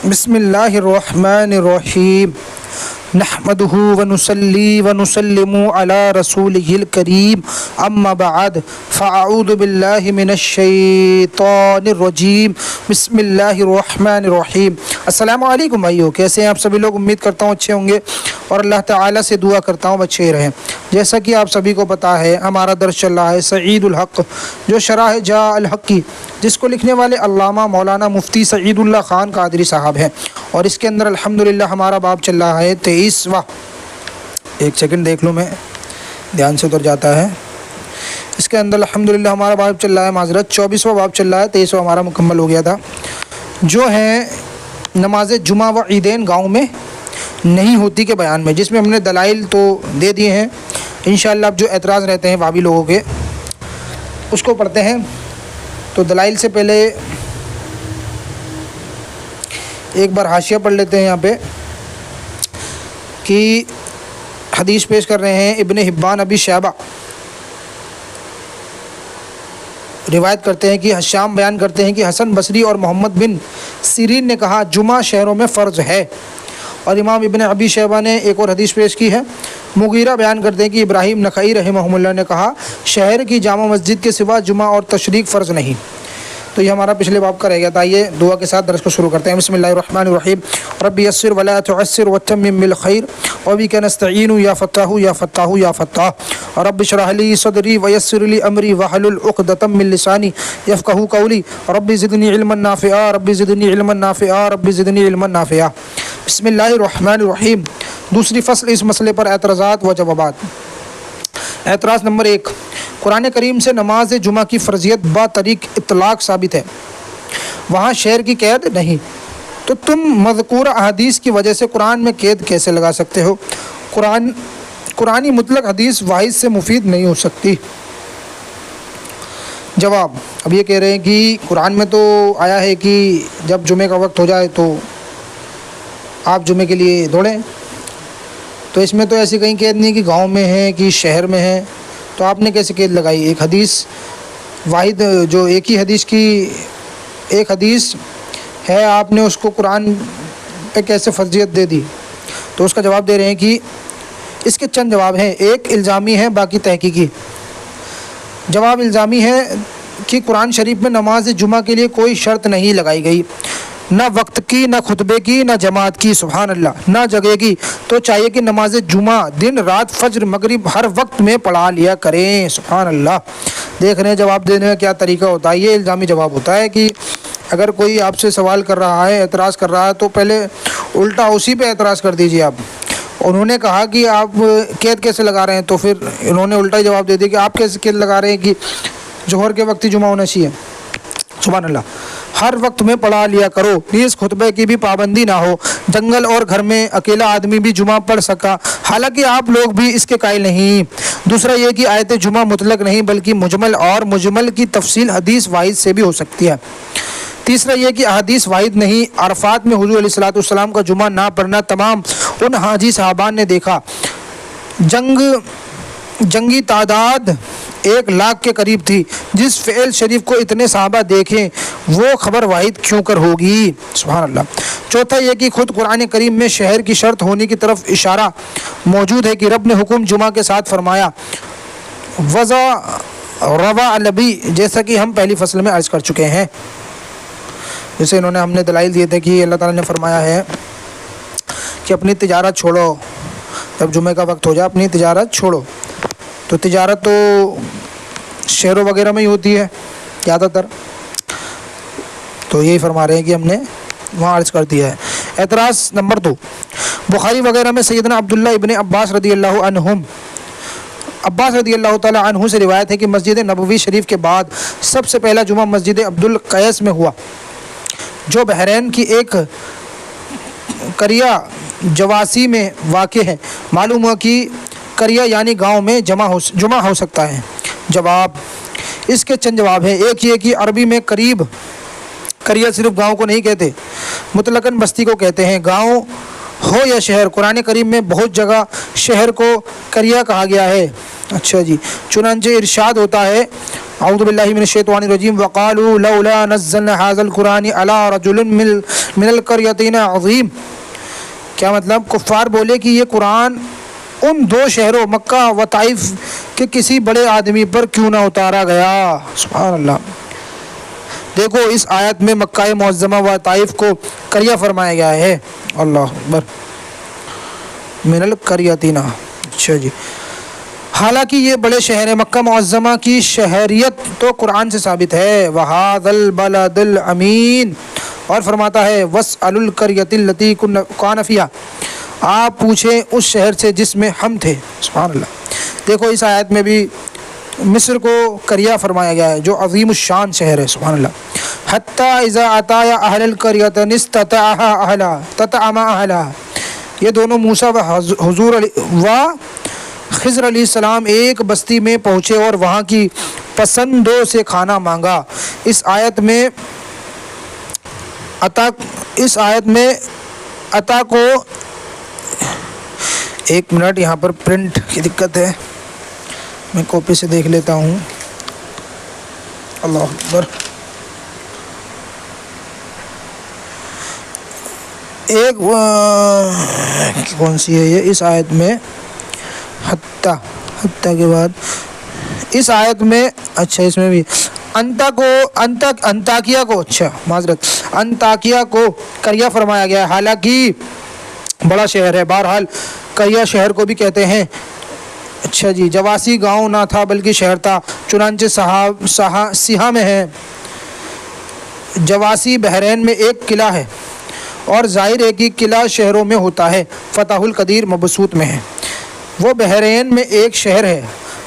بسم اللہ الرحمن الرحیم نحمده ونصلی ونسلم علی رسولہ الکریم اما بعد فاعوذ باللہ من الشیطان الرجیم بسم اللہ الرحمن الرحیم۔ السلام علیکم بھائیو، کیسے ہیں آپ سبھی لوگ؟ امید کرتا ہوں اچھے ہوں گے اور اللہ تعالیٰ سے دعا کرتا ہوں اچھے رہیں۔ جیسا کہ آپ سبھی کو پتہ ہے، ہمارا درس چل رہا ہے سعید الحق، جو شرح جاء الحق کی، جس کو لکھنے والے علامہ مولانا مفتی سعید اللہ خان قادری صاحب ہیں، اور اس کے اندر الحمدللہ ہمارا باب چل رہا ہے 23واں۔ ایک سیکنڈ دیکھ لوں، میں دھیان سے اتر جاتا ہے۔ اس کے اندر الحمدللہ ہمارا باب چل رہا ہے، معذرت 24واں باب چل رہا ہے، 23واں ہمارا مکمل ہو گیا تھا، جو ہے نماز جمعہ و عیدین گاؤں میں نہیں ہوتی کے بیان میں، جس میں ہم نے دلائل تو دے دیے ہیں۔ انشاءاللہ اب جو اعتراض رہتے ہیں وہابی لوگوں کے، اس کو پڑھتے ہیں۔ تو دلائل سے پہلے ایک بار حاشیہ پڑھ لیتے ہیں یہاں پہ، کہ حدیث پیش کر رہے ہیں ابن حبان ابی شیبہ روایت کرتے ہیں کہ حشام بیان کرتے ہیں کہ حسن بصری اور محمد بن سیرین نے کہا جمعہ شہروں میں فرض ہے، اور امام ابن ابی شیبہ نے ایک اور حدیث پیش کی ہے۔ مغیرہ بیان کرتے ہیں کہ ابراہیم نخعی رحمہ اللہ نے کہا شہر کی جامع مسجد کے سوا جمعہ اور تشریق فرض نہیں۔ تو یہ ہمارا پچھلے باب کا رہ گیا تھا۔ یہ دعا کے ساتھ درس کو شروع کرتے ہیں۔ بسم اللہ الرحمن الرحیم، رب یسر ولا تعسر وتمم بالخیر وبک نستعین یا فتاح یا فتاح یا فتاح رب اشرح لی صدری ویسر لی امری واحلل عقدۃ من لسانی یفقهوا قولی رب زدنی علما نافعا رب زدنی علما نافعا رب زدنی علما نافعا۔ بسم اللہ الرحمن الرحیم۔ دوسری فصل، اس مسئلے پر اعتراضات و جوابات۔ اعتراض نمبر 1، قرآن کریم سے نماز جمعہ کی فرضیت با طریق اطلاق ثابت ہے، وہاں شہر کی قید نہیں، تو تم مذکورہ احادیث کی وجہ سے قرآن میں قید کیسے لگا سکتے ہو؟ قرآنی مطلق حدیث واحد سے مفید نہیں ہو سکتی۔ جواب، اب یہ کہہ رہے ہیں کہ قرآن میں تو آیا ہے کہ جب جمعے کا وقت ہو جائے تو آپ جمعے کے لیے دوڑیں، تو اس میں تو ایسی کہیں قید نہیں کہ گاؤں میں ہے کہ شہر میں ہے، تو آپ نے کیسے قید لگائی؟ ایک حدیث واحد، جو ایک ہی حدیث کی ایک حدیث ہے، آپ نے اس کو قرآن پہ کیسے فرضیت دے دی؟ تو اس کا جواب دے رہے ہیں کہ اس کے چند جواب ہیں، ایک الزامی ہے باقی تحقیقی۔ جواب الزامی ہے کہ قرآن شریف میں نماز جمعہ کے لیے کوئی شرط نہیں لگائی گئی، نہ وقت کی، نہ خطبے کی، نہ جماعت کی، سبحان اللہ، نہ جگہ کی، تو چاہیے کہ نماز جمعہ دن رات فجر مغرب ہر وقت میں پڑھا لیا کریں، سبحان اللہ۔ دیکھ رہے ہیں جواب دینے کا کیا طریقہ ہوتا ہے۔ یہ الزامی جواب ہوتا ہے کہ اگر کوئی آپ سے سوال کر رہا ہے، اعتراض کر رہا ہے، تو پہلے الٹا اسی پہ اعتراض کر دیجیے آپ۔ انہوں نے کہا کہ آپ قید کیسے لگا رہے ہیں، تو پھر انہوں نے الٹا ہی جواب دے دیا کہ آپ کیسے قید لگا رہے ہیں کہ ظہر کے وقت ہی جمعہ ہونا چاہیے، سبحان اللہ، ہر وقت میں پڑھا لیا کرو، نیز خطبے کی بھی پابندی نہ ہو، جنگل اور گھر میں اکیلا آدمی بھی جمعہ پڑھ سکا، حالانکہ آپ لوگ بھی اس کے قائل نہیں۔ دوسرا یہ کہ آیت جمعہ مطلق نہیں بلکہ مجمل، اور مجمل کی تفصیل حدیث واحد سے بھی ہو سکتی ہے۔ تیسرا یہ کہ احادیث واحد نہیں، عرفات میں حضور علیہ الصلوۃ والسلام کا جمعہ نہ پڑھنا تمام ان حاجی صحابان نے دیکھا، جنگی تعداد 1,00,000 کے قریب تھی، جس فعل شریف کو اتنے صحابہ دیکھیں وہ خبر واحد کیوں کر ہوگی، سبحان اللہ۔ چوتھا یہ کہ خود قرآن کریم میں شہر کی شرط ہونے کی طرف اشارہ موجود ہے کہ رب نے حکم جمعہ کے ساتھ فرمایا وضع روا النبی، جیسا کہ ہم پہلی فصل میں عرض کر چکے ہیں۔ جیسے انہوں نے ہم نے دلائل دیے تھے کہ اللہ تعالیٰ نے فرمایا ہے کہ اپنی تجارت چھوڑو، جب جمعے کا وقت ہو جائے اپنی تجارت چھوڑو، تو تجارت تو شہروں وغیرہ میں ہی ہوتی ہے زیادہ تر، تو یہی فرما رہے ہیں کہ ہم نے وہاں عرض کر دیا ہے۔ اعتراض نمبر 2، بخاری وغیرہ میں سیدنا عبداللہ ابن عباس رضی اللہ تعالیٰ عنہ سے روایت ہے کہ مسجد نبوی شریف کے بعد سب سے پہلا جمعہ مسجد عبدالقیس میں ہوا، جو بحرین کی ایک قریہ جواسی میں واقع ہے۔ معلوم ہوا کہ قریہ یعنی گاؤں میں جمعہ ہو سکتا ہے۔ جواب، اس کے چند جواب ہیں۔ ایک یہ کہ عربی میں قریہ صرف گاؤں کو نہیں کہتے، مطلقاً بستی کو کہتے ہیں، گاؤں ہو یا شہر۔ قرآن کریم میں بہت جگہ شہر کو قریہ کہا گیا ہے۔ اچھا جی، چنانچہ ارشاد ہوتا ہے اعوذ باللہ من الشیطان الرجیم وقالوا لولا نزلنا هذا القرآن على رجل من من القریتین عظیم، کیا مطلب؟ کفار بولے کہ یہ قرآن ان دو شہروں مکہ و طائف کے کسی بڑے آدمی پر کیوں نہ اتارا گیا؟ سبحان اللہ۔ دیکھو اس آیت میں مکہ معظمہ و طائف کو قریہ فرمایا گیا ہے۔ اللہ اکبر، من القریتین، اچھا جی، حالانکہ یہ بڑے شہر ہیں۔ مکہ معظمہ کی شہریت تو قرآن سے ثابت ہے۔ وَهَذَا الْبَلَدُ الْأَمِينَ، اور فرماتا ہے وَاسْأَلُوا الْقَرْيَةَ الَّتِي كَانَ فِيهَا، آپ پوچھیں اس شہر سے جس میں ہم تھے۔ سبحان اللہ۔ دیکھو اس آیت میں بھی مصر کو قریہ فرمایا گیا ہے جو عظیم الشان شہر ہے۔ سبحان اللہ۔ حَتَّى إِذَا أَتَايَا أَهْلَ الْقَرْيَةِ اسْتَطَاعَ أَهْلَهَا تَطْعَمَ أَهْلَهَا، یہ دونوں موسیٰ و حضور و خضر علیہ السلام ایک بستی میں پہنچے اور وہاں کی پسندوں سے کھانا مانگا۔ اس آیت میں عطا کو، ایک منٹ یہاں پر پرنٹ کی دقت ہے، میں کاپی سے دیکھ لیتا ہوں۔ اللہ اکبر۔ ایک کون سی ہے یہ؟ اس آیت میں حتیٰ کے بعد اس آیت میں، اچھا اس میں بھی انطاکیہ کو، اچھا معذرت، انطاکیہ کو قریہ فرمایا گیا ہے، حالانکہ بڑا شہر ہے۔ بہرحال قریہ شہر کو بھی کہتے ہیں۔ اچھا جی، جواسی گاؤں نہ تھا بلکہ شہر تھا، چنانچہ سیاہ میں ہے۔ جواسی بحرین میں ایک قلعہ ہے، اور ظاہر ہے کہ قلعہ شہروں میں ہوتا ہے۔ فتح القدیر مبسوط میں ہے، وہ بحرین میں ایک شہر ہے۔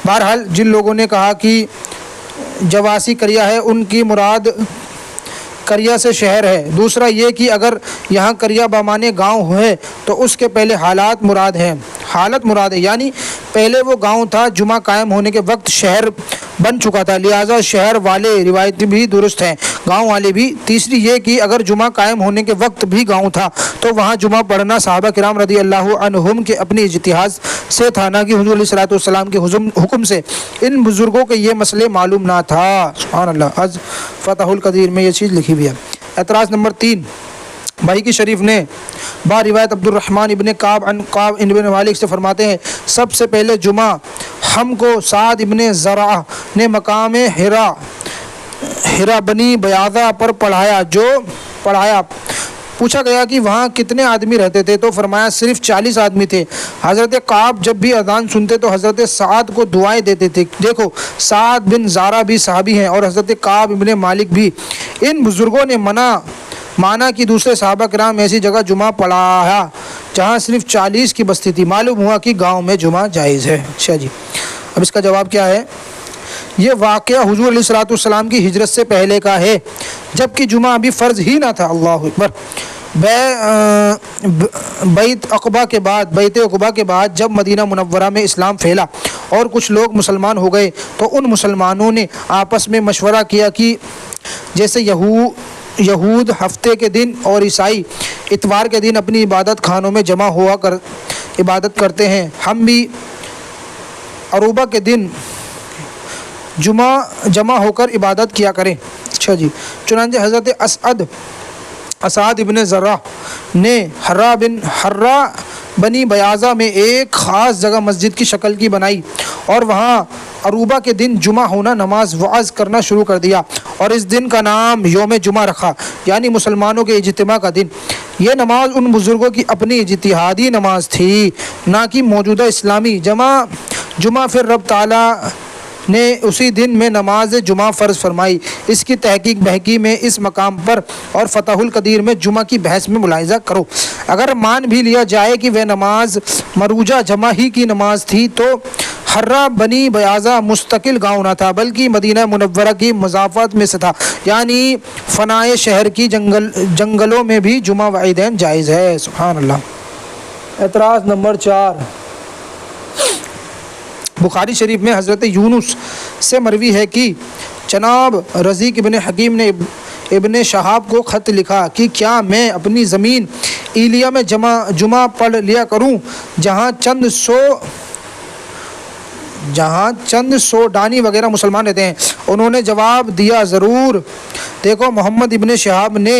بہرحال جن لوگوں نے کہا کہ جواسی قریہ ہے، ان کی مراد قریہ سے شہر ہے۔ دوسرا یہ کہ اگر یہاں قریہ بمانے گاؤں ہے تو اس کے پہلے حالت مراد ہے، یعنی پہلے وہ گاؤں تھا، جمعہ قائم ہونے کے وقت شہر بن چکا تھا، لہٰذا شہر والے روایت بھی درست ہیں، گاؤں والے بھی۔ تیسری یہ کہ اگر جمعہ قائم ہونے کے وقت بھی گاؤں تھا تو وہاں جمعہ پڑھنا صحابہ کرام رضی اللہ عنہم کے اپنی اجتہاد سے تھا، نہ کہ حضور علیہ الصلوۃ والسلام کے حکم سے۔ ان بزرگوں کے یہ مسئلے معلوم نہ تھا۔ سبحان اللہ۔ از فتح القدیر میں یہ چیز لکھی ہوئی ہے۔ اعتراض نمبر 3، بحقی شریف نے با روایت عبد الرحمن ابن کعب عن کعب ابن مالک سے فرماتے ہیں سب سے پہلے جمعہ ہم کو سعد ابن زرعہ نے مقام ہرا بنی بیاضہ پر پڑھایا۔ پوچھا گیا کہ وہاں کتنے آدمی رہتے تھے تو فرمایا صرف 40 آدمی تھے۔ حضرت کعب جب بھی اذان سنتے تو حضرت سعد کو دعائیں دیتے تھے۔ دیکھو سعد بن زارہ بھی صحابی ہیں اور حضرت کعب ابن مالک بھی۔ ان بزرگوں نے مانا کہ دوسرے صحابہ کرام ایسی جگہ جمعہ پڑھایا جہاں صرف 40 کی بستی تھی، معلوم ہوا کہ گاؤں میں جمعہ جائز ہے۔ اچھا جی، اب اس کا جواب کیا ہے؟ یہ واقعہ حضور علیہ الصلوۃ والسلام کی ہجرت سے پہلے کا ہے، جبکہ جمعہ ابھی فرض ہی نہ تھا۔ اللہ اکبر۔ بیعت عقبہ کے بعد جب مدینہ منورہ میں اسلام پھیلا اور کچھ لوگ مسلمان ہو گئے تو ان مسلمانوں نے آپس میں مشورہ کیا کہ جیسے یہود ہفتے کے دن اور عیسائی اتوار کے دن اپنی عبادت خانوں میں جمع ہوا کر عبادت کرتے ہیں، ہم بھی عروبہ کے دن جمع ہو کر عبادت کیا کریں۔ اچھا جی، چنانچہ حضرت اسعد ابن زرہ نے حرہ بنی بیاضہ میں ایک خاص جگہ مسجد کی شکل کی بنائی اور وہاں عروبہ کے دن جمعہ ہونا نماز وعظ کرنا شروع کر دیا اور اس دن کا نام یوم جمعہ رکھا، یعنی مسلمانوں کے اجتماع کا دن۔ یہ نماز ان بزرگوں کی اپنی اجتہادی نماز تھی، نہ کہ موجودہ اسلامی جمعہ۔ پھر رب تعالیٰ نے اسی دن میں نماز جمعہ فرض فرمائی۔ اس کی تحقیق بحقی میں اس مقام پر اور فتح القدیر میں جمعہ کی بحث میں ملاحظہ کرو۔ اگر مان بھی لیا جائے کہ وہ نماز مروجہ جمعہ ہی کی نماز تھی تو حرہ بنی بیاضہ مستقل گاؤں نہ تھا بلکہ مدینہ منورہ کی مضافات میں سے تھا، یعنی فنائے شہر کی جنگلوں میں بھی جمعہ و عیدین جائز ہے۔ سبحان اللہ۔ اعتراض نمبر 4، بخاری شریف میں حضرت یونس سے مروی ہے کہ جناب رزیق ابن حکیم نے ابن شہاب کو خط لکھا کہ کیا میں اپنی زمین ایلیا میں جمعہ پڑھ لیا کروں جہاں چند سو ڈانی وغیرہ مسلمان رہتے ہیں؟ انہوں نے جواب دیا ضرور۔ دیکھو محمد ابن شہاب نے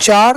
4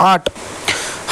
8,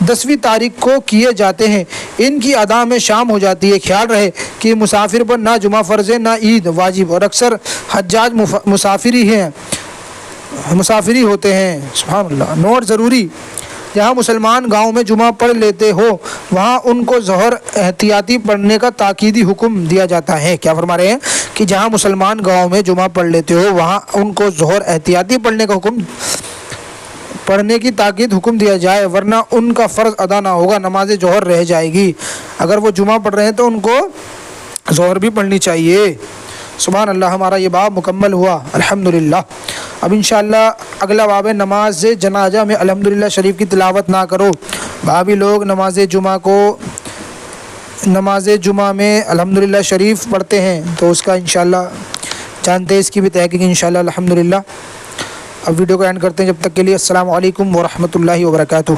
10ویں تاریخ کو کیے جاتے ہیں، ان کی ادا میں شام ہو جاتی ہے۔ خیال رہے کہ مسافر پر نہ جمعہ فرض ہے نہ عید واجب، اور اکثر حجاج مسافری ہوتے ہیں۔ سبحان اللہ۔ نوٹ ضروری، جہاں مسلمان گاؤں میں جمعہ پڑھ لیتے ہو وہاں ان کو ظہر احتیاطی پڑھنے کا تاکیدی حکم دیا جاتا ہے۔ کیا فرما رہے ہیں کہ جہاں مسلمان گاؤں میں جمعہ پڑھ لیتے ہو وہاں ان کو ظہر احتیاطی پڑھنے کی تاکید حکم دیا جائے، ورنہ ان کا فرض ادا نہ ہوگا، نماز ظہر رہ جائے گی۔ اگر وہ جمعہ پڑھ رہے ہیں تو ان کو ظہر بھی پڑھنی چاہیے۔ سبحان اللہ۔ ہمارا یہ باب مکمل ہوا الحمدللہ۔ اب انشاءاللہ اگلا باب ہے نماز جنازہ میں الحمدللہ شریف کی تلاوت نہ کرو۔ بھابھی لوگ نماز جمعہ میں الحمدللہ شریف پڑھتے ہیں، تو اس کا انشاءاللہ جانتے ہیں، اس کی بھی تحقیق انشاءاللہ الحمدللہ۔ اب ویڈیو کو اینڈ کرتے ہیں، جب تک کے لیے السلام علیکم ورحمۃ اللہ وبرکاتہ۔